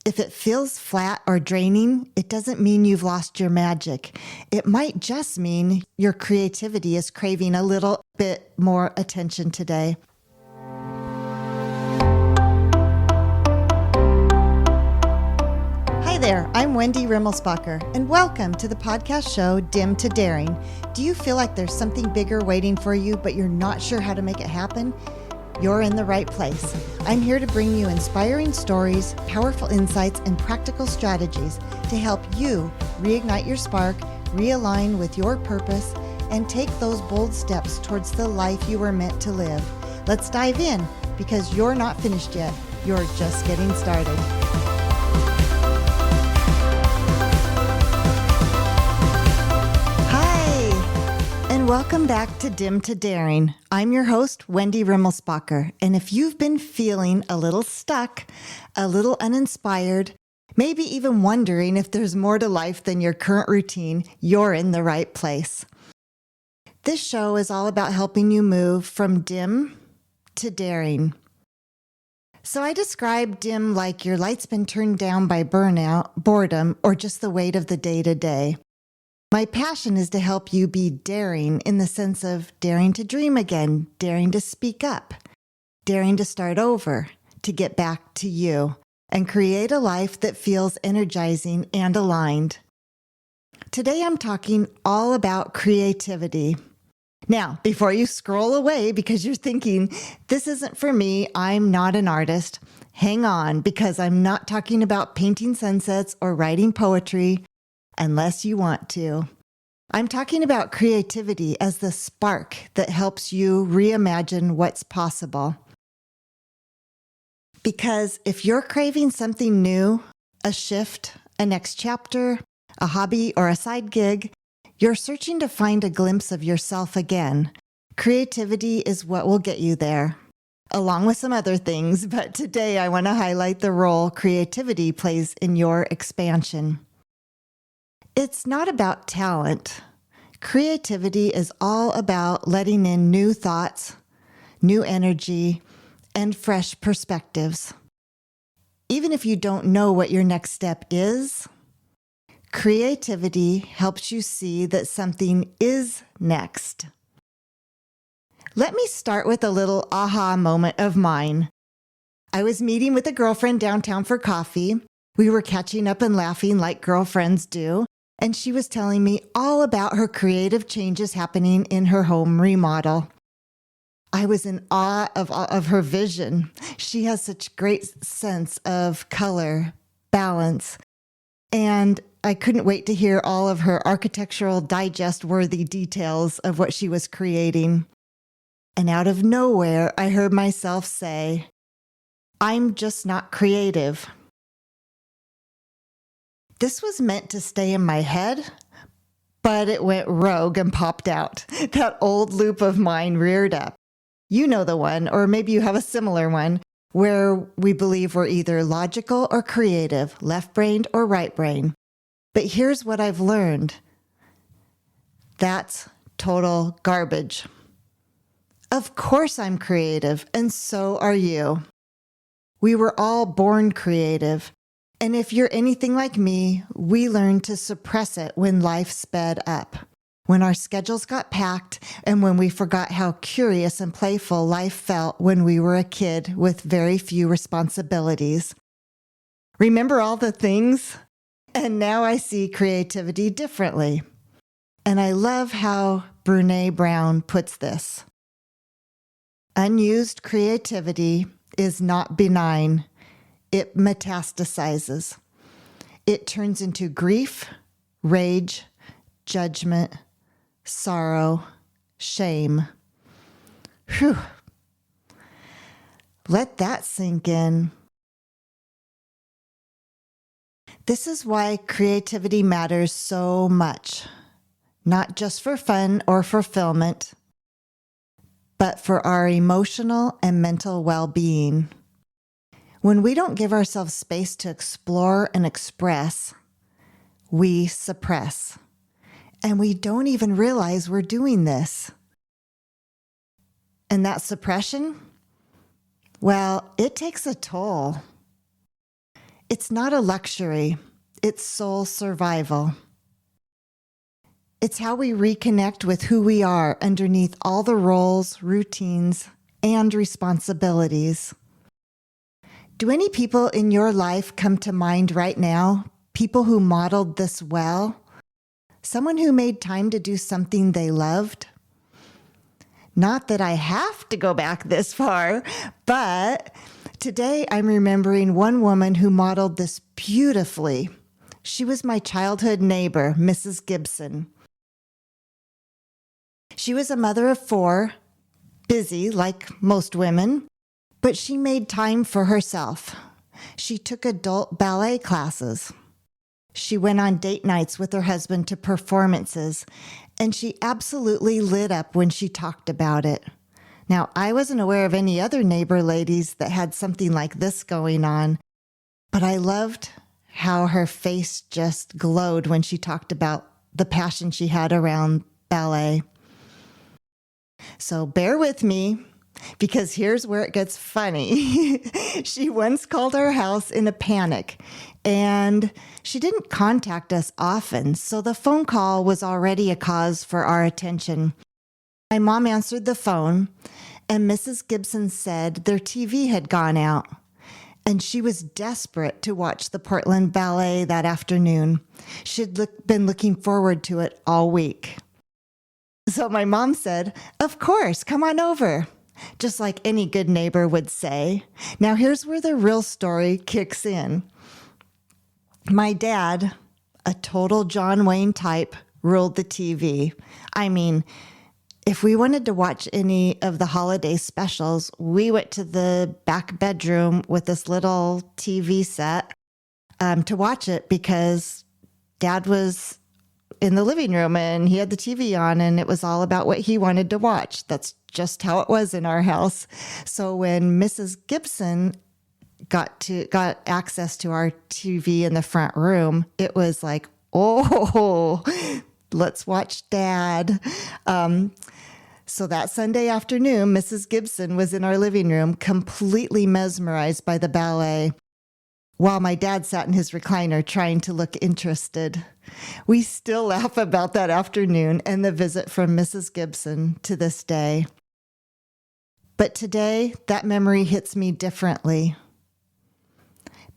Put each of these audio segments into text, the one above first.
If it feels flat or draining, it doesn't mean you've lost your magic. It might just mean your creativity is craving a little bit more attention today. Hi there, I'm Wendy Rimmelsbacher, and welcome to the podcast show, Dim to Daring. Do you feel like there's something bigger waiting for you, but you're not sure how to make it happen? You're in the right place. I'm here to bring you inspiring stories, powerful insights, and practical strategies to help you reignite your spark, realign with your purpose, and take those bold steps towards the life you were meant to live. Let's dive in, because you're not finished yet. You're just getting started. Welcome back to Dim to Daring. I'm your host, Wendy Rimmelsbacher, and if you've been feeling a little stuck, a little uninspired, maybe even wondering if there's more to life than your current routine, you're in the right place. This show is all about helping you move from dim to daring. So I describe dim like your light's been turned down by burnout, boredom, or just the weight of the day-to-day. My passion is to help you be daring in the sense of daring to dream again, daring to speak up, daring to start over, to get back to you, and create a life that feels energizing and aligned. Today I'm talking all about creativity. Now, before you scroll away because you're thinking, this isn't for me, I'm not an artist, hang on, because I'm not talking about painting sunsets or writing poetry, unless you want to. I'm talking about creativity as the spark that helps you reimagine what's possible. Because if you're craving something new, a shift, a next chapter, a hobby, or a side gig, you're searching to find a glimpse of yourself again. Creativity is what will get you there, along with some other things, but today I want to highlight the role creativity plays in your expansion. It's not about talent. Creativity is all about letting in new thoughts, new energy, and fresh perspectives. Even if you don't know what your next step is, creativity helps you see that something is next. Let me start with a little aha moment of mine. I was meeting with a girlfriend downtown for coffee. We were catching up and laughing like girlfriends do. And she was telling me all about her creative changes happening in her home remodel. I was in awe of her vision. She has such great sense of color, balance, and I couldn't wait to hear all of her architectural digest-worthy details of what she was creating. And out of nowhere, I heard myself say, "I'm just not creative." This was meant to stay in my head, but it went rogue and popped out. That old loop of mine reared up. You know the one, or maybe you have a similar one, where we believe we're either logical or creative, left-brained or right-brained. But here's what I've learned. That's total garbage. Of course I'm creative, and so are you. We were all born creative. And if you're anything like me, we learned to suppress it when life sped up, when our schedules got packed, and when we forgot how curious and playful life felt when we were a kid with very few responsibilities. Remember all the things? And now I see creativity differently. And I love how Brené Brown puts this. Unused creativity is not benign. It metastasizes. It turns into grief, rage, judgment, sorrow, shame. Whew. Let that sink in. This is why creativity matters so much, not just for fun or fulfillment, but for our emotional and mental well-being. When we don't give ourselves space to explore and express, we suppress. And we don't even realize we're doing this. And that suppression, well, it takes a toll. It's not a luxury, it's soul survival. It's how we reconnect with who we are underneath all the roles, routines, and responsibilities. Do any people in your life come to mind right now? People who modeled this well? Someone who made time to do something they loved? Not that I have to go back this far, but today I'm remembering one woman who modeled this beautifully. She was my childhood neighbor, Mrs. Gibson. She was a mother of 4, busy like most women, but she made time for herself. She took adult ballet classes. She went on date nights with her husband to performances, and she absolutely lit up when she talked about it. Now, I wasn't aware of any other neighbor ladies that had something like this going on, but I loved how her face just glowed when she talked about the passion she had around ballet. So bear with me, because here's where it gets funny. She once called our house in a panic, and she didn't contact us often, so the phone call was already a cause for our attention. My mom answered the phone, and Mrs. Gibson said their TV had gone out, and she was desperate to watch the Portland Ballet that afternoon. She'd been looking forward to it all week. So my mom said, "Of course, come on over," just like any good neighbor would say. Now here's where the real story kicks in. My dad, a total John Wayne type, ruled the TV. I mean, if we wanted to watch any of the holiday specials, we went to the back bedroom with this little TV set to watch it, because Dad was in the living room and he had the TV on and it was all about what he wanted to watch. That's just how it was in our house. So when Mrs. Gibson got access to our TV in the front room, it was like, oh, let's watch Dad. So that Sunday afternoon, Mrs. Gibson was in our living room, completely mesmerized by the ballet, while my dad sat in his recliner trying to look interested. We still laugh about that afternoon and the visit from Mrs. Gibson to this day. But today, that memory hits me differently.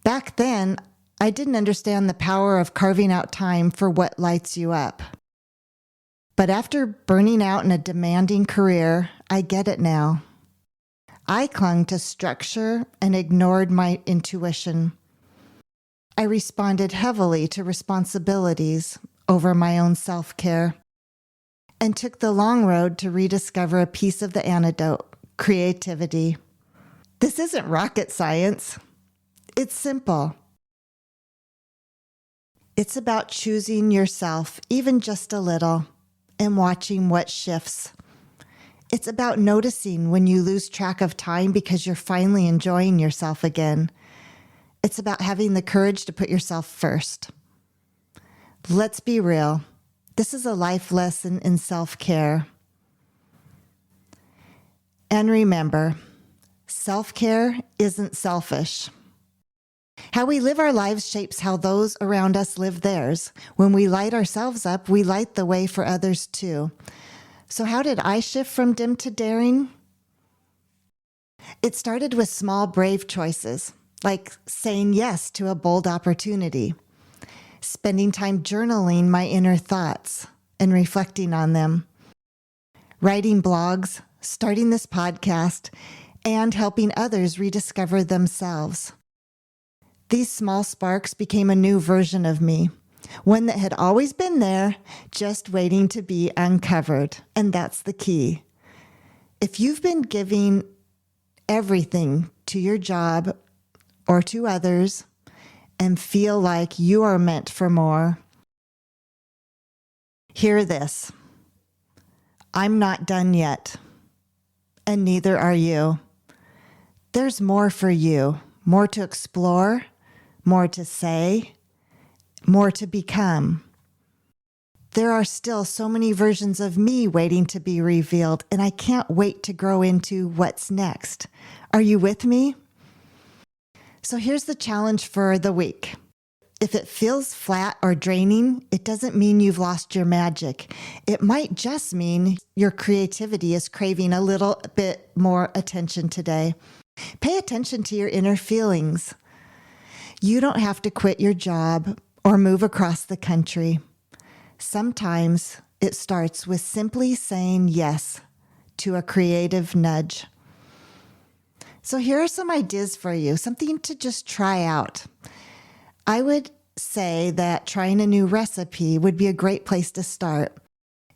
Back then, I didn't understand the power of carving out time for what lights you up. But after burning out in a demanding career, I get it now. I clung to structure and ignored my intuition. I responded heavily to responsibilities over my own self-care and took the long road to rediscover a piece of the antidote: creativity. This isn't rocket science. It's simple. It's about choosing yourself, even just a little, and watching what shifts. It's about noticing when you lose track of time because you're finally enjoying yourself again. It's about having the courage to put yourself first. Let's be real. This is a life lesson in self-care. And remember, self-care isn't selfish. How we live our lives shapes how those around us live theirs. When we light ourselves up, we light the way for others too. So how did I shift from dim to daring? It started with small, brave choices, like saying yes to a bold opportunity, spending time journaling my inner thoughts and reflecting on them, writing blogs, starting this podcast, and helping others rediscover themselves. These small sparks became a new version of me, one that had always been there, just waiting to be uncovered. And that's the key. If you've been giving everything to your job or to others and feel like you are meant for more, hear this. I'm not done yet, and neither are you. There's more for you, more to explore, more to say, more to become. There are still so many versions of me waiting to be revealed, and I can't wait to grow into what's next. Are you with me? So here's the challenge for the week. If it feels flat or draining, it doesn't mean you've lost your magic. It might just mean your creativity is craving a little bit more attention today. Pay attention to your inner feelings. You don't have to quit your job or move across the country. Sometimes it starts with simply saying yes to a creative nudge. So here are some ideas for you, something to just try out. I would say that trying a new recipe would be a great place to start.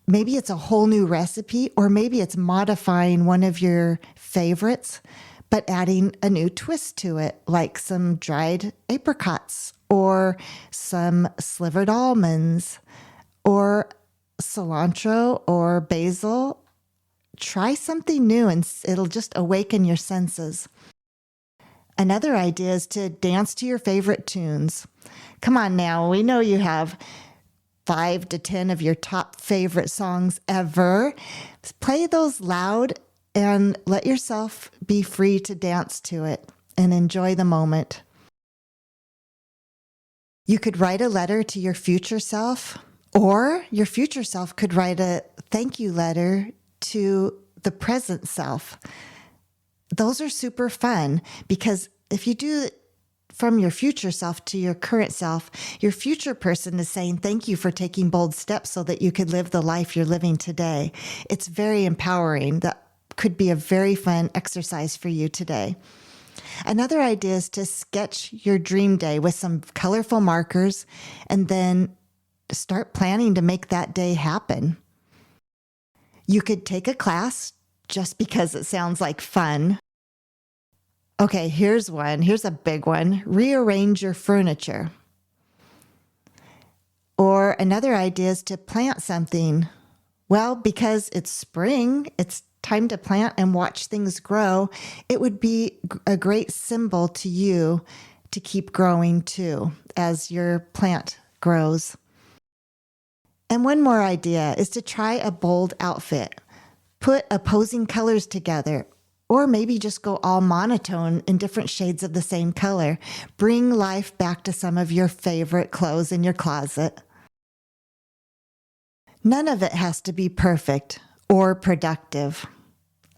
Maybe it's a whole new recipe, or maybe it's modifying one of your favorites, but adding a new twist to it, like some dried apricots or some slivered almonds or cilantro or basil. Try something new and it'll just awaken your senses. Another idea is to dance to your favorite tunes. Come on now, we know you have 5 to 10 of your top favorite songs ever. Play those loud and let yourself be free to dance to it and enjoy the moment. You could write a letter to your future self, or your future self could write a thank you letter to the present self. Those are super fun because if you do it from your future self to your current self, your future person is saying thank you for taking bold steps so that you could live the life you're living today. It's very empowering. That could be a very fun exercise for you today. Another idea is to sketch your dream day with some colorful markers and then start planning to make that day happen. You could take a class just because it sounds like fun. Okay, here's one. Here's a big one. Rearrange your furniture. Or another idea is to plant something. Well, because it's spring, it's time to plant and watch things grow. It would be a great symbol to you to keep growing too as your plant grows. And one more idea is to try a bold outfit. Put opposing colors together, or maybe just go all monotone in different shades of the same color. Bring life back to some of your favorite clothes in your closet. None of it has to be perfect or productive.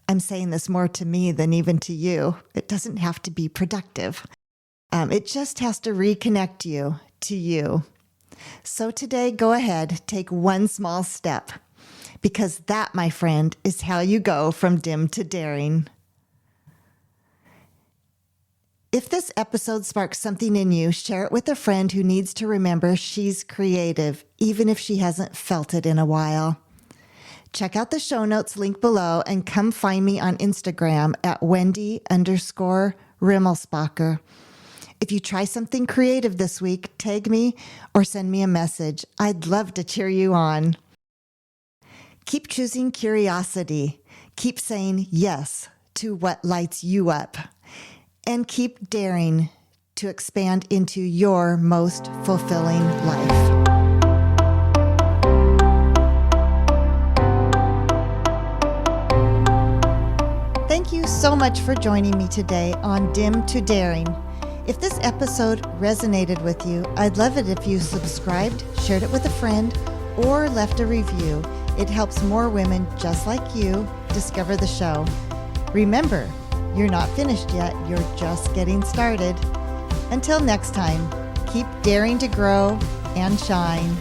I'm saying this more to me than even to you. It doesn't have to be productive. It just has to reconnect you to you. So today, go ahead, take one small step, because that, my friend, is how you go from dim to daring. If this episode sparks something in you, share it with a friend who needs to remember she's creative, even if she hasn't felt it in a while. Check out the show notes link below and come find me on Instagram at Wendy_Rimmelsbacher. If you try something creative this week, tag me or send me a message. I'd love to cheer you on. Keep choosing curiosity. Keep saying yes to what lights you up. And keep daring to expand into your most fulfilling life. Thank you so much for joining me today on Dim to Daring. If this episode resonated with you, I'd love it if you subscribed, shared it with a friend, or left a review. It helps more women just like you discover the show. Remember, you're not finished yet, you're just getting started. Until next time, keep daring to grow and shine.